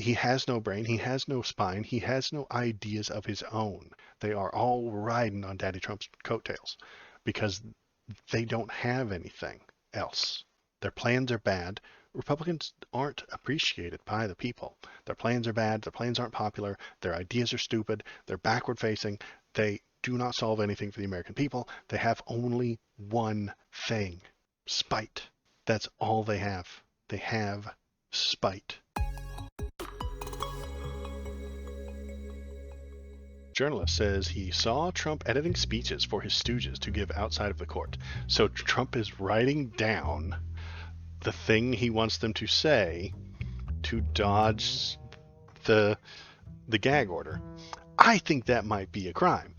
He has no brain. He has no spine. He has no ideas of his own. They are all riding on Daddy Trump's coattails because they don't have anything else. Their plans are bad. Republicans aren't appreciated by the people. Their plans are bad. Their plans aren't popular. Their ideas are stupid. They're backward facing. They do not solve anything for the American people. They have only one thing: spite. That's all they have. They have spite. Journalist says he saw Trump editing speeches for his stooges to give outside of the court. So Trump is writing down the thing he wants them to say to dodge the gag order. I think that might be a crime.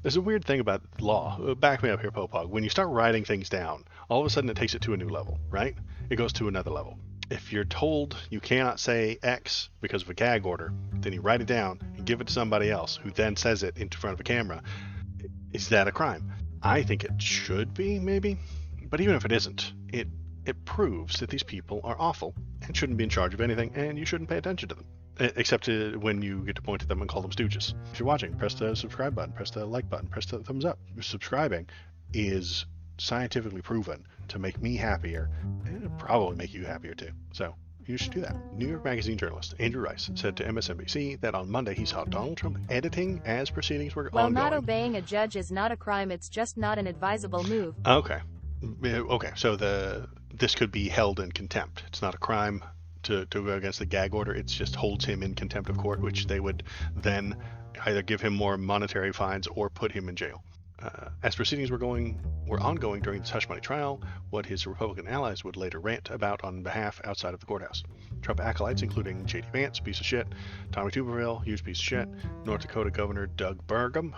There's a weird thing about law. Back me up here, Popog. When you start writing things down, all of a sudden it takes it to a new level, right? It goes to another level. If you're told you cannot say X because of a gag order, then you write it down and give it to somebody else who then says it in front of a camera. Is that a crime? I think it should be, maybe. But even if it isn't, it proves that these people are awful and shouldn't be in charge of anything, and you shouldn't pay attention to them. Except when you get to point at them and call them stooges. If you're watching, press the subscribe button, press the like button, press the thumbs up. Subscribing is scientifically proven to make me happier, and it'll probably make you happier too. So you should do that. New York Magazine journalist Andrew Rice said to MSNBC that on Monday he saw Donald Trump editing as proceedings were ongoing. Well, not obeying a judge is not a crime. It's just not an advisable move. Okay. So this could be held in contempt. It's not a crime to go against the gag order. It just holds him in contempt of court, which they would then either give him more monetary fines or put him in jail. As proceedings were ongoing during this hush money trial, what his Republican allies would later rant about on behalf outside of the courthouse. Trump acolytes, including J.D. Vance, piece of shit, Tommy Tuberville, huge piece of shit, North Dakota Governor Doug Burgum,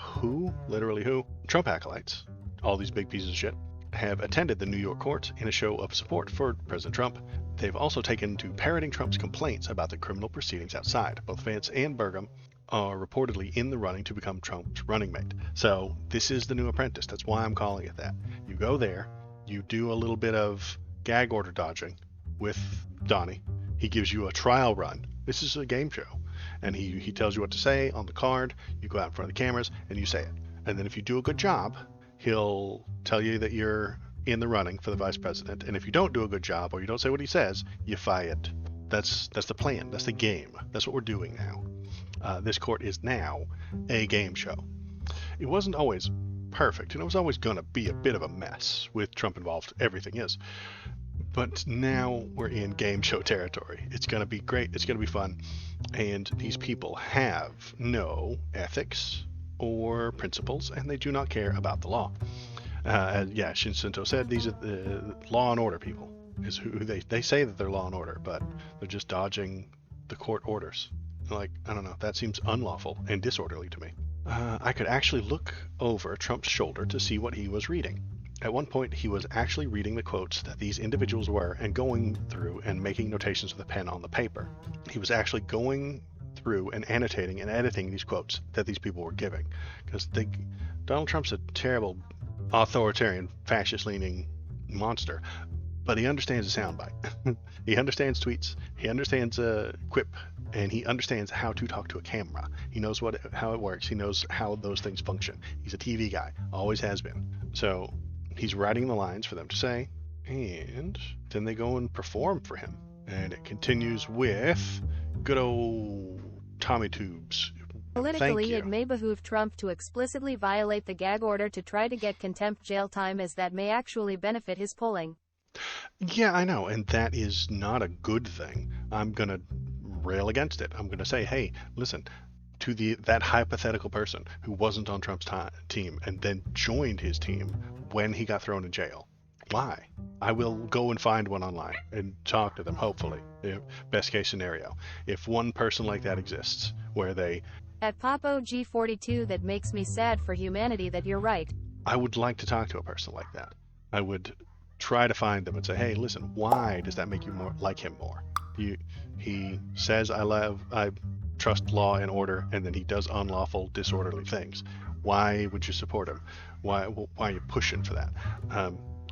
literally who, Trump acolytes, all these big pieces of shit, have attended the New York court in a show of support for President Trump. They've also taken to parroting Trump's complaints about the criminal proceedings outside. Both Vance and Burgum are reportedly in the running to become Trump's running mate. So this is the new Apprentice. That's why I'm calling it that. You go there, you do a little bit of gag order dodging with Donnie. He gives you a trial run. This is a game show. And he tells you what to say on the card. You go out in front of the cameras and you say it. And then if you do a good job, he'll tell you that you're in the running for the vice president. And if you don't do a good job or you don't say what he says, you fired. That's the plan. That's the game. That's what we're doing now. This court is now a game show. It wasn't always perfect, and it was always going to be a bit of a mess with Trump involved. Everything is. But now we're in game show territory. It's going to be great. It's going to be fun. And these people have no ethics or principles, and they do not care about the law. Shin Sunto said these are the law and order people. Is who they say that they're law and order, but they're just dodging the court orders. Like, I don't know, that seems unlawful and disorderly to me. I could actually look over Trump's shoulder to see what he was reading. At one point, he was actually reading the quotes that these individuals were and going through and making notations with a pen on the paper. He was actually going through and annotating and editing these quotes that these people were giving. Because Donald Trump's a terrible, authoritarian, fascist-leaning monster. But he understands a soundbite. He understands tweets. He understands quip. And he understands how to talk to a camera. He knows how it works. He knows how those things function. He's a TV guy. Always has been. So he's writing the lines for them to say. And then they go and perform for him. And it continues with good old Tommy Tubes. Politically, it may behoove Trump to explicitly violate the gag order to try to get contempt jail time, as that may actually benefit his polling. Yeah, I know, and that is not a good thing. I'm going to rail against it. I'm going to say, hey, listen, to that hypothetical person who wasn't on Trump's team and then joined his team when he got thrown in jail. Why? I will go and find one online and talk to them, hopefully. Best case scenario. If one person like that exists, where they... At Popo G42, that makes me sad for humanity that you're right. I would like to talk to a person like that. I would try to find them and say, hey, listen, why does that make you more like him more? He says I trust law and order, and then he does unlawful, disorderly things. Why would you support him? Why are you pushing for that?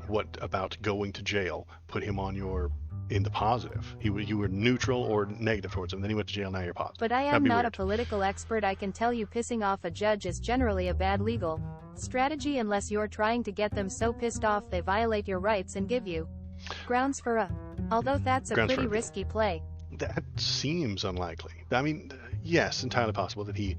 What about going to jail? Put him on your in the positive. You were neutral or negative towards him. Then he went to jail. Now you're positive. But I am not a political expert. I can tell you pissing off a judge is generally a bad legal strategy unless you're trying to get them so pissed off they violate your rights and give you grounds for a. Although that's a pretty risky play. That seems unlikely. I mean, yes, entirely possible that he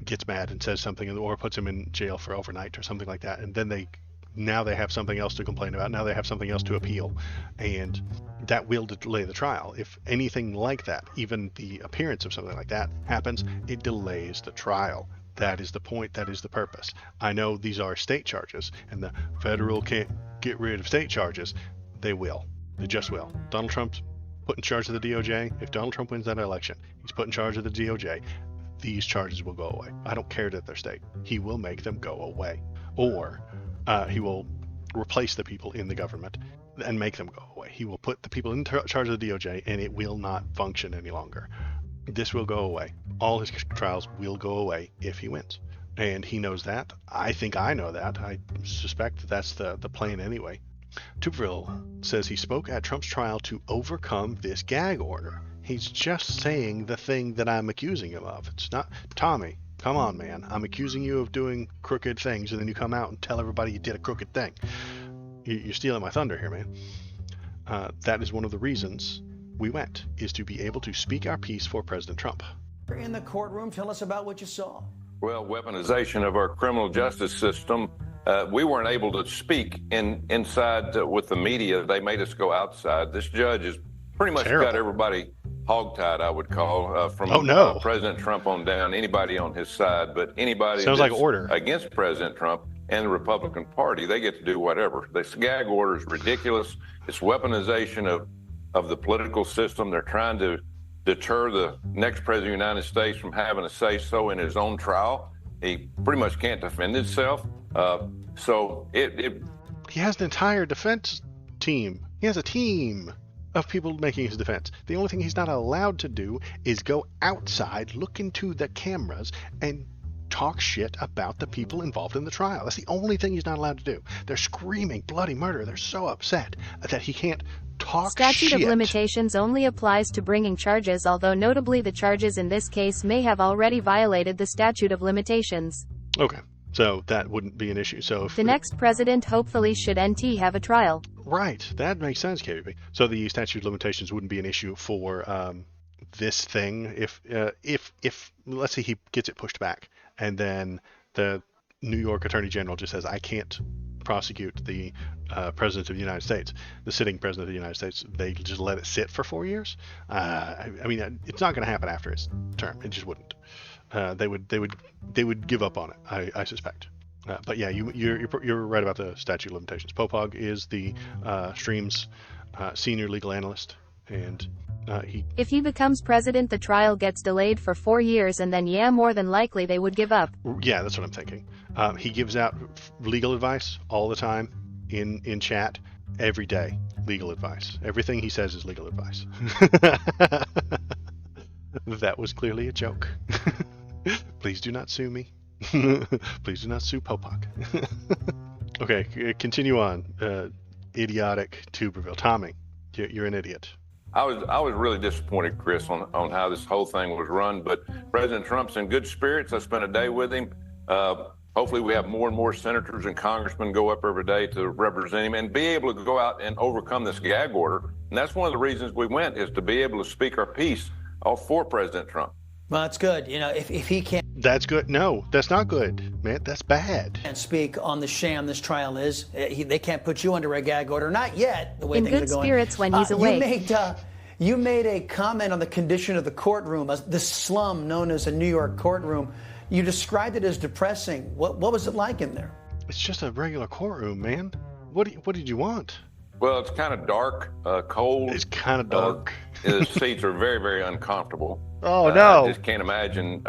gets mad and says something, or puts him in jail for overnight or something like that, and then now they have something else to complain about. Now they have something else to appeal, and that will delay the trial. If anything like that, even the appearance of something like that happens, it delays the trial. That is the point. That is the purpose. I know these are state charges, and the federal can't get rid of state charges. They will. They just will. Donald Trump's put in charge of the DOJ. If Donald Trump wins that election, he's put in charge of the DOJ. These charges will go away. I don't care that they're state. He will make them go away. Or he will replace the people in the government and make them go away. He will put the people in charge of the DOJ, and it will not function any longer. This will go away. All his trials will go away if he wins. And he knows that. I think I know that. I suspect that's the plan anyway. Tuberville says he spoke at Trump's trial to overcome this gag order. He's just saying the thing that I'm accusing him of. It's not, Tommy, come on, man. I'm accusing you of doing crooked things, and then you come out and tell everybody you did a crooked thing. You're stealing my thunder here, man. That is one of the reasons we went, is to be able to speak our piece for President Trump. In the courtroom, tell us about what you saw. Well, weaponization of our criminal justice system. We weren't able to speak inside with the media. They made us go outside. This judge has pretty much got everybody hogtied, I would call, from President Trump on down, anybody on his side, but anybody against President Trump and the Republican Party, they get to do whatever. This gag order is ridiculous. It's weaponization of the political system. They're trying to deter the next president of the United States from having a say-so in his own trial. He pretty much can't defend himself. He has an entire defense team. He has a team of people making his defense. The only thing he's not allowed to do is go outside, look into the cameras, and talk shit about the people involved in the trial. That's the only thing he's not allowed to do. They're screaming bloody murder. They're so upset that he can't talk shit. Statute of limitations only applies to bringing charges, although notably the charges in this case may have already violated the statute of limitations. Okay. So that wouldn't be an issue. So if the next president hopefully should have a trial. Right. That makes sense, KBB. So the statute of limitations wouldn't be an issue for this thing if let's say he gets it pushed back, and then the New York Attorney General just says, I can't prosecute the President of the United States, the sitting President of the United States. They just let it sit for 4 years. I mean, it's not going to happen after his term. It just wouldn't. They would give up on it, I suspect. But yeah, you're right about the statute of limitations. Popog is the Stream's senior legal analyst, and if he becomes president, the trial gets delayed for 4 years, and then more than likely they would give up. Yeah, that's what I'm thinking. He gives out legal advice all the time in chat every day. Legal advice. Everything he says is legal advice. That was clearly a joke. Please do not sue me. Please do not sue Popok. Okay, continue on. Idiotic Tuberville. Tommy, you're an idiot. I was really disappointed, Chris, on how this whole thing was run, but President Trump's in good spirits. I spent a day with him. Hopefully we have more and more senators and congressmen go up every day to represent him and be able to go out and overcome this gag order. And that's one of the reasons we went, is to be able to speak our piece for President Trump. Well, that's good. You know, if he can't. That's good. No, that's not good, man. That's bad. And speak on the sham this trial is. They can't put you under a gag order. Not yet, the way in things good are going. Spirits when he's awake. You made a comment on the condition of the courtroom, the slum known as a New York courtroom. You described it as depressing. What was it like in there? It's just a regular courtroom, man. What did you want? Well, it's kind of dark, cold. It's kind of dark. The seats are very, very uncomfortable. Oh, no. I just can't imagine,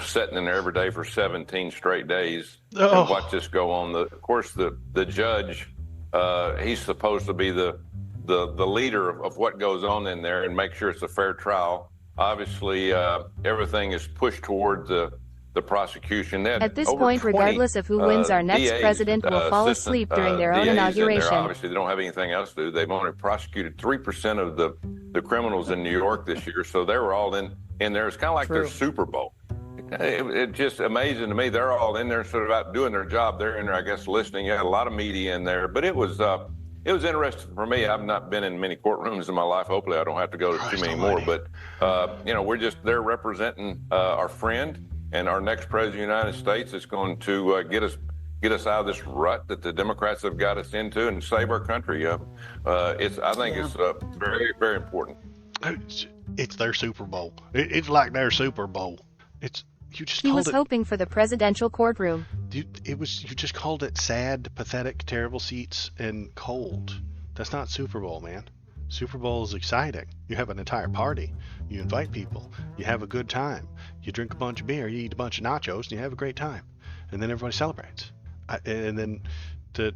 sitting in there every day for 17 straight days and watch this go on. Of course, the judge, he's supposed to be the leader of what goes on in there and make sure it's a fair trial. Obviously, everything is pushed toward the the prosecution. They had At this over point, 20, regardless of who wins, our next DAs, president will fall assistant, asleep during their own DAs in there. inauguration. Obviously, they don't have anything else to do. They've only prosecuted 3% of the criminals in New York this year, so they were all in there. It's kind of like their Super Bowl. It's just amazing to me. They're all in there sort of out doing their job. They're in there, I guess, listening. You had a lot of media in there, but it was interesting for me. I've not been in many courtrooms in my life. Hopefully I don't have to go to too many more, but they're representing our friend and our next president of the United States is going to get us out of this rut that the Democrats have got us into and save our country. I think it's very, very important. It's their Super Bowl. It's like their Super Bowl. He was hoping for the presidential courtroom. You just called it sad, pathetic, terrible seats and cold. That's not Super Bowl, man. Super Bowl is exciting. You have an entire party. You invite people. You have a good time. You drink a bunch of beer. You eat a bunch of nachos, and you have a great time. And then everybody celebrates. And then the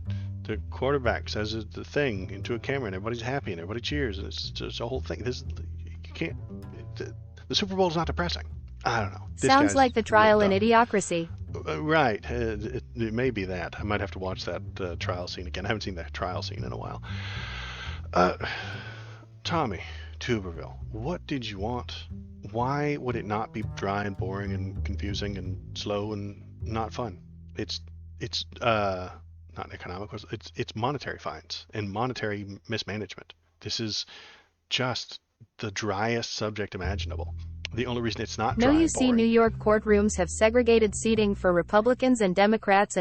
quarterback says the thing into a camera, and everybody's happy, and everybody cheers, and it's just a whole thing. You can't. The Super Bowl is not depressing. I don't know. Sounds like the trial in Idiocracy. Right. It may be that. I might have to watch that trial scene again. I haven't seen that trial scene in a while. Tommy Tuberville, what did you want? Why would it not be dry and boring and confusing and slow and not fun? It's not economic. It's monetary fines and monetary mismanagement. This is just the driest subject imaginable. The only reason it's not dry and boring. See, New York courtrooms have segregated seating for Republicans and Democrat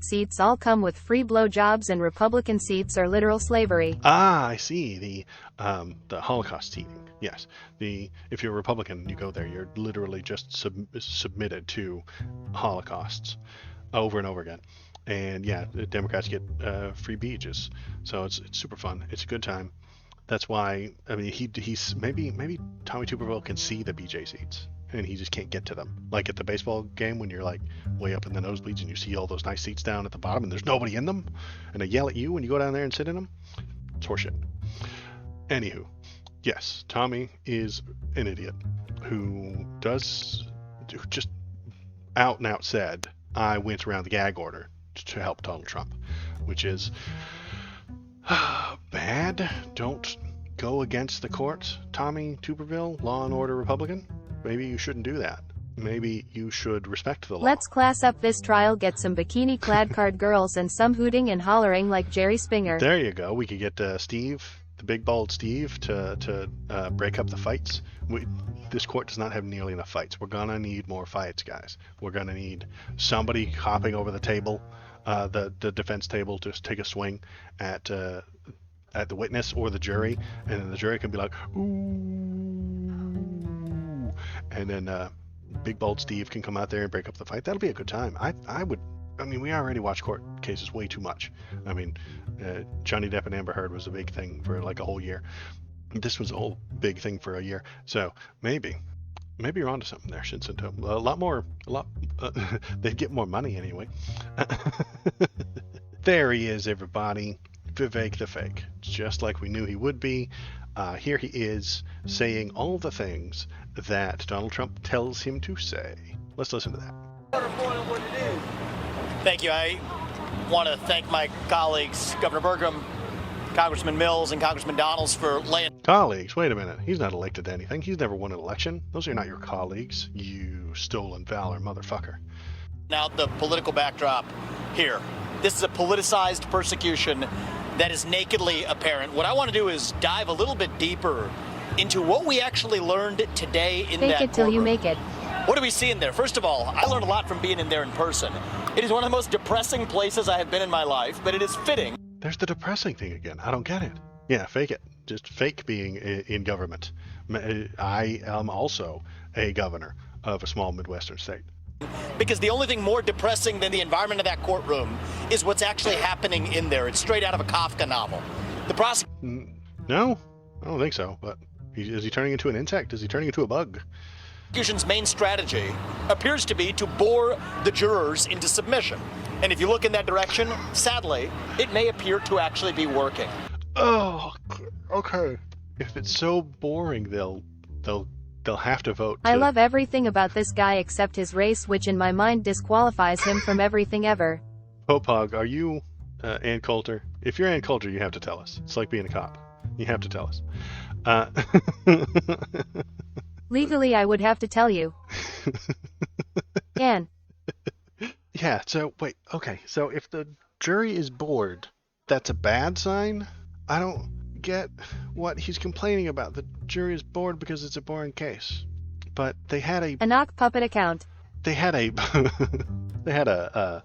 seats all come with free blowjobs, and Republican seats are literal slavery. Ah, I see. The Holocaust seating. Yes. If you're a Republican, you go there. You're literally just submitted to Holocausts over and over again. And yeah, the Democrats get free beaches, so it's super fun. It's a good time. That's why, I mean, he's maybe Tommy Tuberville can see the BJ seats and he just can't get to them. Like at the baseball game when you're like way up in the nosebleeds and you see all those nice seats down at the bottom and there's nobody in them and they yell at you when you go down there and sit in them. It's horseshit. Anywho, yes, Tommy is an idiot who just out and out said, I went around the gag order to help Donald Trump, which is bad. Don't go against the court, Tommy Tuberville, law and order Republican. Maybe you shouldn't do that. Maybe you should respect the law. Let's class up this trial, get some bikini-clad card girls and some hooting and hollering like Jerry Springer. There you go. We could get Steve, the big bald Steve, to break up the fights. This court does not have nearly enough fights. We're gonna need more fights, guys. We're gonna need somebody hopping over the table, the defense table, to take a swing at the witness or the jury, and then the jury can be like, ooh, and then big bald Steve can come out there and break up the fight. That'll be a good time. I mean, we already watch court cases way too much. I mean, Johnny Depp and Amber Heard was a big thing for like a whole year. This was a whole big thing for a year. So maybe you're onto something there, Shinsuto. They'd get more money anyway. There he is, everybody. Vivek the Fake. Just like we knew he would be. Here he is saying all the things that Donald Trump tells him to say. Let's listen to that. Thank you. I want to thank my colleagues, Governor Burgum, Congressman Mills, and Congressman Donalds for laying... Colleagues? Wait a minute. He's not elected to anything. He's never won an election. Those are not your colleagues, you stolen valor motherfucker. Now the political backdrop here. This is a politicized persecution that is nakedly apparent. What I want to do is dive a little bit deeper into what we actually learned today in that courtroom. Fake it till you make it. What do we see in there? First of all, I learned a lot from being in there in person. It is one of the most depressing places I have been in my life, but it is fitting. There's the depressing thing again. I don't get it. Yeah, fake it. Just fake being in government. I am also a governor of a small Midwestern state. Because the only thing more depressing than the environment of that courtroom is what's actually happening in there. It's straight out of a Kafka novel. The prosecution... No, I don't think so. But is he turning into an insect? Is he turning into a bug? Prosecution's main strategy appears to be to bore the jurors into submission. And if you look in that direction, sadly, it may appear to actually be working. Oh, okay. If it's so boring, they'll they'll have to vote. I love everything about this guy except his race, which in my mind disqualifies him from everything ever. Popog, are you Ann Coulter? If you're Ann Coulter, you have to tell us. It's like being a cop. You have to tell us. Legally, I would have to tell you. Ann. Yeah, so, wait, okay. So if the jury is bored, that's a bad sign? I don't get what he's complaining about. The jury is bored because it's a boring case. But they had a knock puppet account. They had a they had a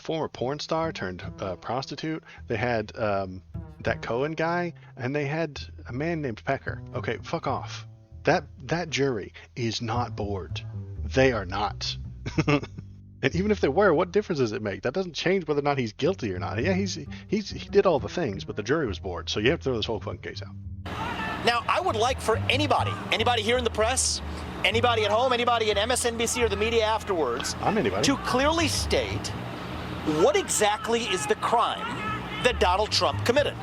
former porn star turned prostitute. They had that Cohen guy, and they had a man named Pecker. Okay, fuck off. That jury is not bored. They are not. And even if they were, what difference does it make? That doesn't change whether or not he's guilty or not. Yeah, he did all the things, but the jury was bored. So you have to throw this whole fucking case out. Now, I would like for anybody here in the press, anybody at home, anybody at MSNBC or the media afterwards, to clearly state what exactly is the crime that Donald Trump committed.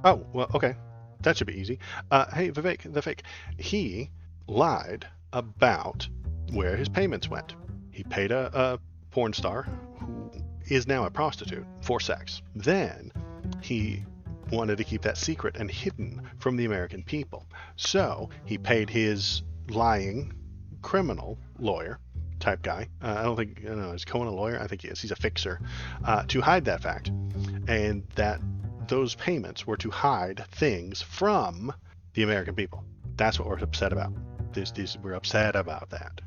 Oh, well, okay. That should be easy. Hey, Vivek, the fake. He lied about where his payments went. He paid a porn star who is now a prostitute for sex. Then he wanted to keep that secret and hidden from the American people. So he paid his lying criminal lawyer type guy. I don't know, is Cohen a lawyer? I think he is. He's a fixer, to hide that fact. And that those payments were to hide things from the American people. That's what we're upset about. We're upset about that.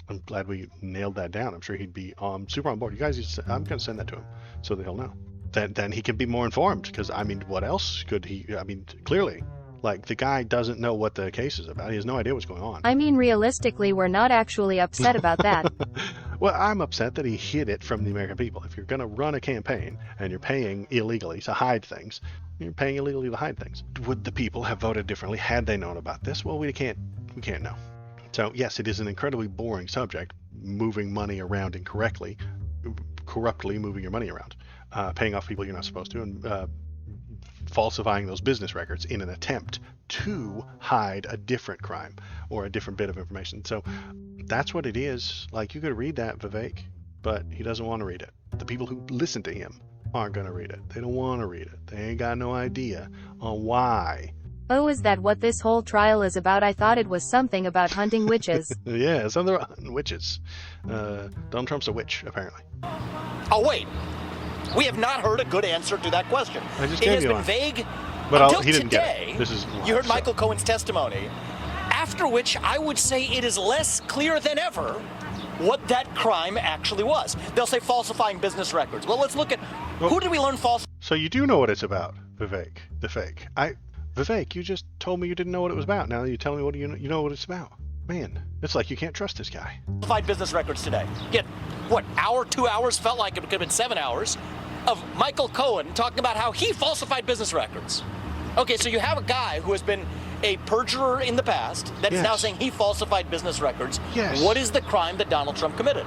I'm glad we nailed that down. I'm sure he'd be super on board. You guys, I'm going to send that to him so that he'll know. Then he can be more informed, because, I mean, what else could he... I mean, clearly, like, the guy doesn't know what the case is about. He has no idea what's going on. I mean, realistically, we're not actually upset about that. Well, I'm upset that he hid it from the American people. If you're going to run a campaign and you're paying illegally to hide things, you're paying illegally to hide things. Would the people have voted differently had they known about this? Well, we can't know. So, yes, it is an incredibly boring subject, moving money around incorrectly, corruptly moving your money around, paying off people you're not supposed to, and falsifying those business records in an attempt to hide a different crime or a different bit of information. So that's what it is. Like, you could read that, Vivek, but he doesn't want to read it. The people who listen to him aren't going to read it. They don't want to read it. They ain't got no idea on why. Oh, is that what this whole trial is about? I thought it was something about hunting witches. Yeah, something about hunting witches. Donald Trump's a witch, apparently. Oh, wait. We have not heard a good answer to that question. I just it gave has you been one. Vague But until he didn't today. Get it. This is you heard Michael Cohen's testimony, after which I would say it is less clear than ever what that crime actually was. They'll say falsifying business records. Well, let's look at who did we learn false. So you do know what it's about, Vivek, the fake. Vivek, you just told me you didn't know what it was about. Now you're telling me what you know what it's about. Man, it's like you can't trust this guy. Falsified business records today. Get what, hour, 2 hours, felt like it could have been 7 hours, of Michael Cohen talking about how he falsified business records. Okay, so you have a guy who has been a perjurer in the past that is now saying he falsified business records. Yes. What is the crime that Donald Trump committed?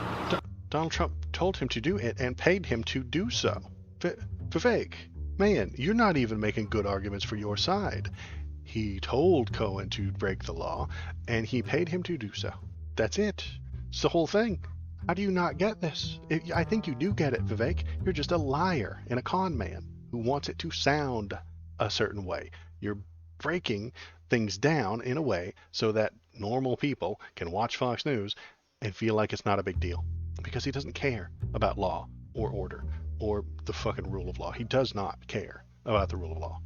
Donald Trump told him to do it and paid him to do so. Vivek, man, you're not even making good arguments for your side. He told Cohen to break the law, and he paid him to do so. That's it. It's the whole thing. How do you not get this? I think you do get it, Vivek. You're just a liar and a con man who wants it to sound a certain way. You're breaking things down in a way so that normal people can watch Fox News and feel like it's not a big deal. Because he doesn't care about law or order or the fucking rule of law. He does not care about the rule of law.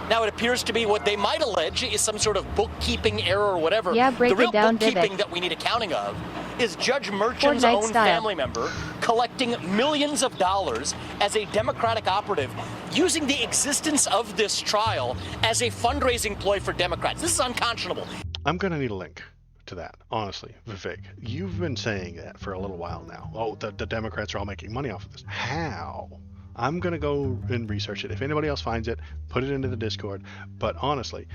Now, it appears to be what they might allege is some sort of bookkeeping error or whatever. Yeah, break the real it down, bookkeeping Vivek. that we need accounting of is Judge Merchan's Fortnite own style. family member collecting millions of dollars as a Democratic operative, using the existence of this trial as a fundraising ploy for Democrats. This is unconscionable. I'm going to need a link to that, honestly, Vivek. You've been saying that for a little while now. Oh, the Democrats are all making money off of this. How? I'm going to go and research it. If anybody else finds it, put it into the Discord. But honestly,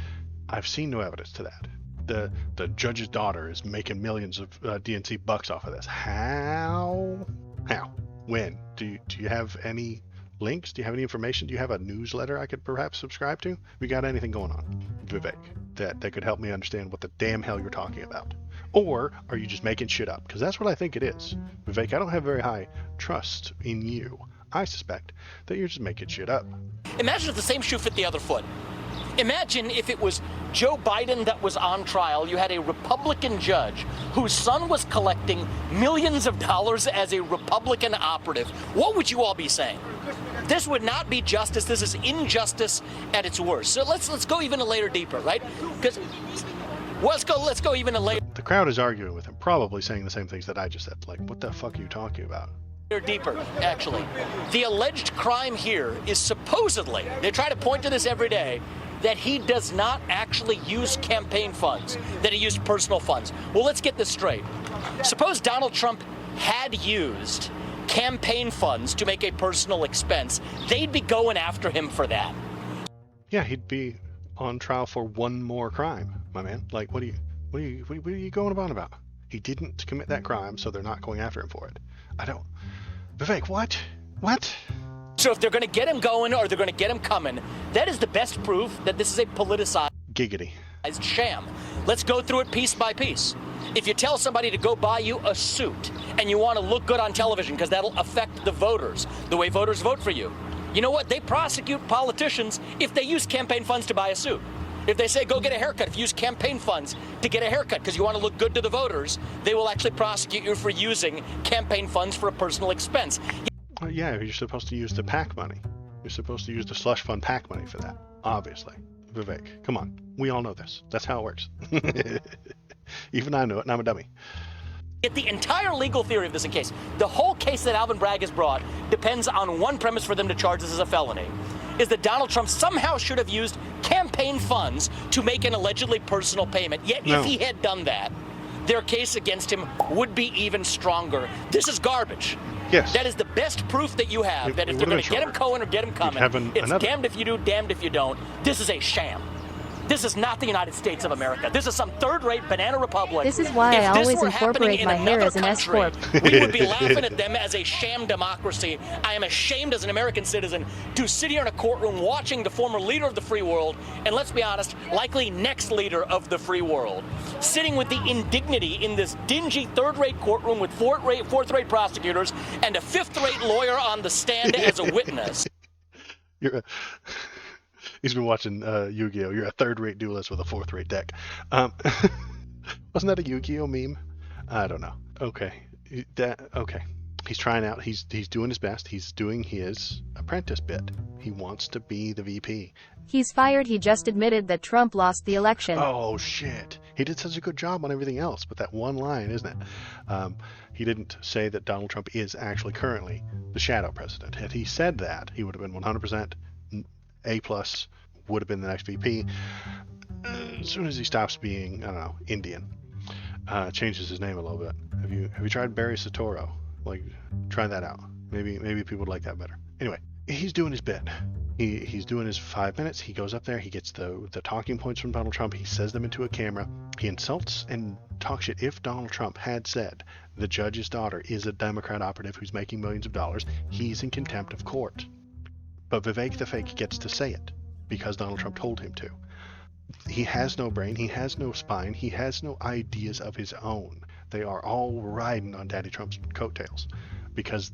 I've seen no evidence to that. The judge's daughter is making millions of DNC bucks off of this. How? When? Do you have any links? Do you have any information? Do you have a newsletter I could perhaps subscribe to? We got anything going on, Vivek, that could help me understand what the damn hell you're talking about? Or are you just making shit up? Because that's what I think it is. Vivek, I don't have very high trust in you. I suspect that you're just making shit up. Imagine if the same shoe fit the other foot. Imagine if it was Joe Biden that was on trial. You had a Republican judge whose son was collecting millions of dollars as a Republican operative. What would you all be saying? This would not be justice. This is injustice at its worst. So let's go even a layer deeper, right? Because let's go even a layer. The crowd is arguing with him, probably saying the same things that I just said. Like, what the fuck are you talking about? Deeper, actually. The alleged crime here is supposedly, they try to point to this every day, that he does not actually use campaign funds, that he used personal funds. Well, let's get this straight. Suppose Donald Trump had used campaign funds to make a personal expense. They'd be going after him for that. Yeah, he'd be on trial for one more crime, my man. Like, what are you going on about? He didn't commit that crime, so they're not going after him for it. I don't. Vivek, what? What? So if they're going to get him going or they're going to get him coming, that is the best proof that this is a politicized Giggity. sham. Let's go through it piece by piece. If you tell somebody to go buy you a suit and you want to look good on television because that'll affect the voters, the way voters vote for you, you know what? They prosecute politicians if they use campaign funds to buy a suit. If they say, go get a haircut, if you use campaign funds to get a haircut because you want to look good to the voters, they will actually prosecute you for using campaign funds for a personal expense. Yeah, you're supposed to use the PAC money. You're supposed to use the slush fund PAC money for that, obviously. Vivek, come on. We all know this. That's how it works. Even I know it, and I'm a dummy. Get the entire legal theory of this in case. The whole case that Alvin Bragg has brought depends on one premise for them to charge this as a felony, is that Donald Trump somehow should have used campaign funds to make an allegedly personal payment. Yet if he had done that, their case against him would be even stronger. This is garbage. Yes. That is the best proof that you have, that if they're going to get him going or get him coming, it's damned if you do, damned if you don't. This is a sham. This is not the United States of America. This is some third-rate banana republic. This is why I always incorporate my hair as an S-corp. We would be laughing at them as a sham democracy. I am ashamed as an American citizen to sit here in a courtroom watching the former leader of the free world, and let's be honest, likely next leader of the free world, sitting with the indignity in this dingy third-rate courtroom with fourth-rate prosecutors and a fifth-rate lawyer on the stand as a witness. He's been watching Yu-Gi-Oh! You're a third-rate duelist with a fourth-rate deck. Wasn't that a Yu-Gi-Oh! Meme? I don't know. Okay. Okay. He's trying out. He's doing his best. He's doing his Apprentice bit. He wants to be the VP. He's fired. He just admitted that Trump lost the election. Oh, shit. He did such a good job on everything else, but that one line, isn't it? He didn't say that Donald Trump is actually currently the shadow president. Had he said that, he would have been 100% A+, would have been the next VP. As soon as he stops being, I don't know, Indian, changes his name a little bit. Have you tried Barry Soetoro? Like, try that out. Maybe people would like that better. Anyway, he's doing his bit. He's doing his 5 minutes. He goes up there. He gets the talking points from Donald Trump. He says them into a camera. He insults and talks shit. If Donald Trump had said the judge's daughter is a Democrat operative who's making millions of dollars, he's in contempt of court. But Vivek the Fake gets to say it because Donald Trump told him to. He has no brain. He has no spine. He has no ideas of his own. They are all riding on Daddy Trump's coattails because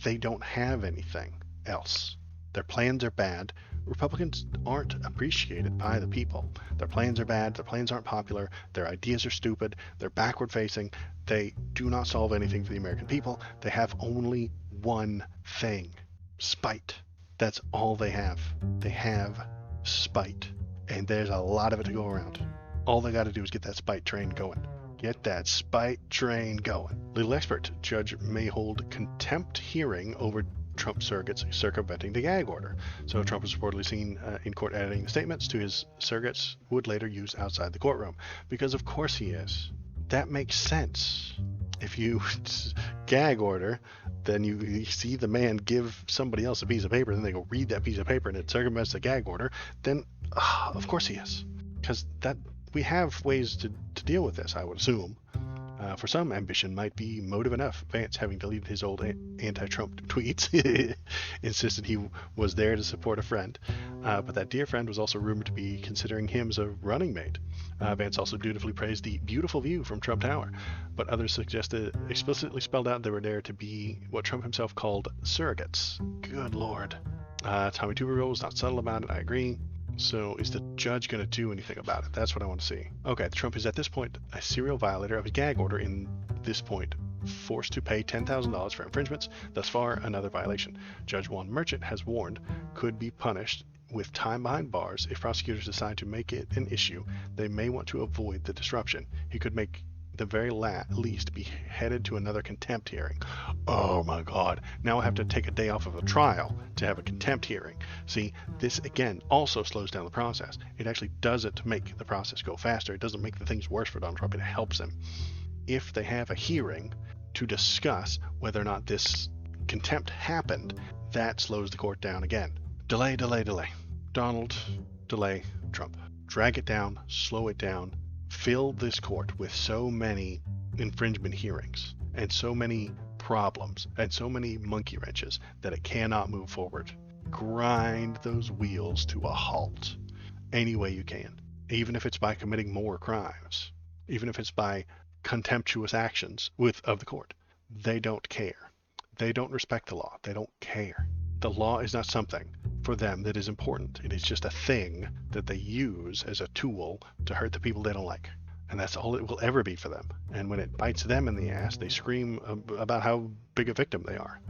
they don't have anything else. Their plans are bad. Republicans aren't appreciated by the people. Their plans are bad. Their plans aren't popular. Their ideas are stupid. They're backward-facing. They do not solve anything for the American people. They have only one thing: spite. That's all they have. They have spite. And there's a lot of it to go around. All they got to do is get that spite train going. Get that spite train going. Little expert. Judge may hold contempt hearing over Trump surrogates circumventing the gag order. So Trump was reportedly seen in court editing statements to his surrogates would later use outside the courtroom. Because of course he is. That makes sense. If you gag order, then you see the man give somebody else a piece of paper, then they go read that piece of paper and it circumvents the gag order, then of course he is. Because that we have ways to deal with this, I would assume. For some, ambition might be motive enough. Vance, having deleted his old anti-Trump tweets, insisted he was there to support a friend. But that dear friend was also rumored to be considering him as a running mate. Vance also dutifully praised the beautiful view from Trump Tower, but others explicitly spelled out they were there to be what Trump himself called surrogates. Good Lord. Tommy Tuberville was not subtle about it, I agree. So is the judge going to do anything about it? That's what I want to see. Okay, Trump is at this point a serial violator of his gag order, in this point forced to pay $10,000 for infringements. Thus far, another violation. Judge Juan Merchant has warned could be punished with time behind bars if prosecutors decide to make it an issue. They may want to avoid the disruption. He could make the very least be headed to another contempt hearing. Oh my God. Now I have to take a day off of a trial to have a contempt hearing. See, this again also slows down the process. It actually doesn't make the process go faster. It doesn't make the things worse for Donald Trump. It helps him. If they have a hearing to discuss whether or not this contempt happened, that slows the court down again. Delay, delay, delay. Donald, delay, Trump. Drag it down, slow it down. Fill this court with so many infringement hearings and so many problems and so many monkey wrenches that it cannot move forward. Grind those wheels to a halt any way you can, even if it's by committing more crimes, even if it's by contemptuous actions of the court. They don't care. They don't respect the law. They don't care. The law is not something for them that is important. It is just a thing that they use as a tool to hurt the people they don't like. And that's all it will ever be for them. And when it bites them in the ass, they scream about how big a victim they are.